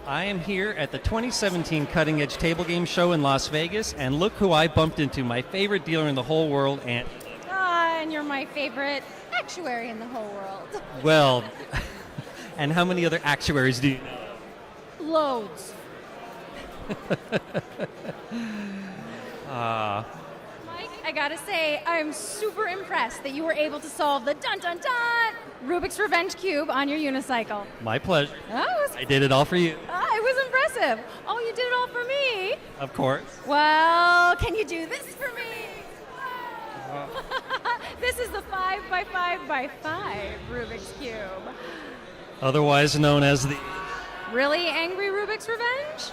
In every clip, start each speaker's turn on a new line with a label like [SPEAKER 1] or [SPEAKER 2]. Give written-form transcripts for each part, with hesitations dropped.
[SPEAKER 1] I am here at the 2017 Cutting Edge Table Game Show in Las Vegas, and look who I bumped into, my favorite dealer in the whole world, and...
[SPEAKER 2] And you're my favorite actuary in the whole world.
[SPEAKER 1] Well, and how many other actuaries do you know?
[SPEAKER 2] Loads. Mike, I gotta say, I'm super impressed that you were able to solve the dun-dun-dun Rubik's Revenge Cube on your unicycle.
[SPEAKER 1] My pleasure.
[SPEAKER 2] Oh,
[SPEAKER 1] I did it all for you.
[SPEAKER 2] it was impressive. Oh, you did it all for me?
[SPEAKER 1] Of course.
[SPEAKER 2] Well, can you do this for me? This is the 5x5x5 Rubik's Cube.
[SPEAKER 1] Otherwise known as the...
[SPEAKER 2] Really angry Rubik's Revenge?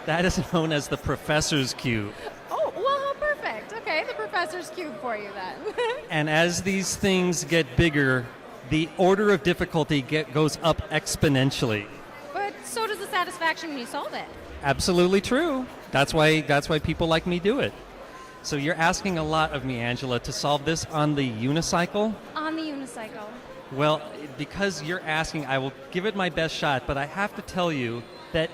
[SPEAKER 1] That is known as the Professor's Cube.
[SPEAKER 2] Oh, well, how perfect. Okay, the Professor's Cube for you then.
[SPEAKER 1] And as these things get bigger, the order of difficulty goes up exponentially.
[SPEAKER 2] But so does the satisfaction when you solve it.
[SPEAKER 1] Absolutely true. That's why people like me do it. So you're asking a lot of me, Angela, to solve this on the unicycle?
[SPEAKER 2] On the unicycle.
[SPEAKER 1] Well, because you're asking, I will give it my best shot, but I have to tell you that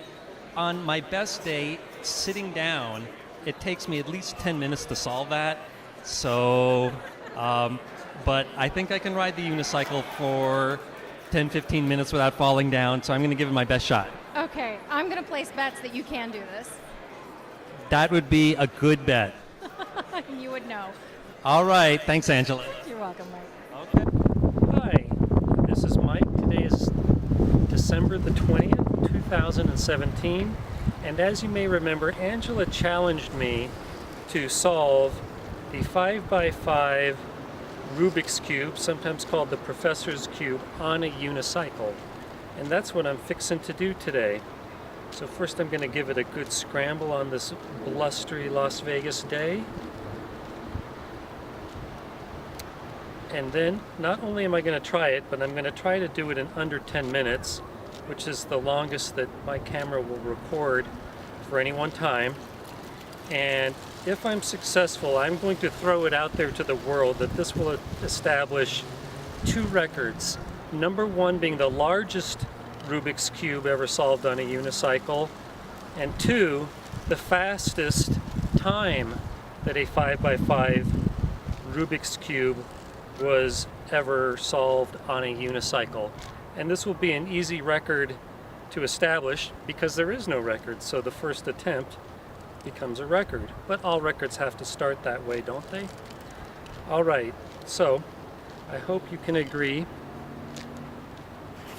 [SPEAKER 1] on my best day, sitting down, it takes me at least 10 minutes to solve that. So, but I think I can ride the unicycle for 10, 15 minutes without falling down, so I'm going to give it my best shot.
[SPEAKER 2] Okay, I'm going to place bets that you can do this.
[SPEAKER 1] That would be a good bet.
[SPEAKER 2] You would know.
[SPEAKER 1] All right. Thanks, Angela.
[SPEAKER 2] You're welcome, Mike.
[SPEAKER 3] Okay. Hi, this is Mike. Today is December the 20th, 2017. And as you may remember, Angela challenged me to solve the 5x5 Rubik's Cube, sometimes called the Professor's Cube, on a unicycle. And that's what I'm fixing to do today. So first I'm going to give it a good scramble on this blustery Las Vegas day. And then not only am I going to try it, but I'm going to try to do it in under 10 minutes, which is the longest that my camera will record for any one time. And if I'm successful, I'm going to throw it out there to the world that this will establish two records. Number one being the largest Rubik's Cube ever solved on a unicycle, and two, the fastest time that a 5x5 Rubik's Cube was ever solved on a unicycle. And this will be an easy record to establish because there is no record, so the first attempt becomes a record. But all records have to start that way, don't they? All right, so I hope you can agree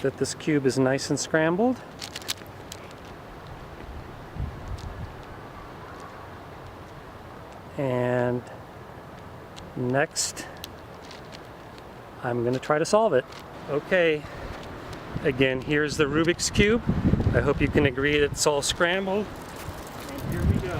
[SPEAKER 3] that this cube is nice and scrambled. And next, I'm going to try to solve it. Okay, again, here's the Rubik's Cube. I hope you can agree that it's all scrambled. And here we go.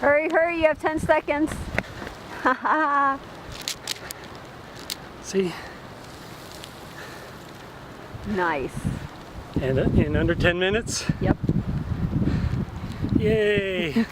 [SPEAKER 4] Hurry, hurry, you have 10 seconds. Haha.
[SPEAKER 3] See?
[SPEAKER 4] Nice.
[SPEAKER 3] And in under 10 minutes?
[SPEAKER 4] Yep.
[SPEAKER 3] Yay!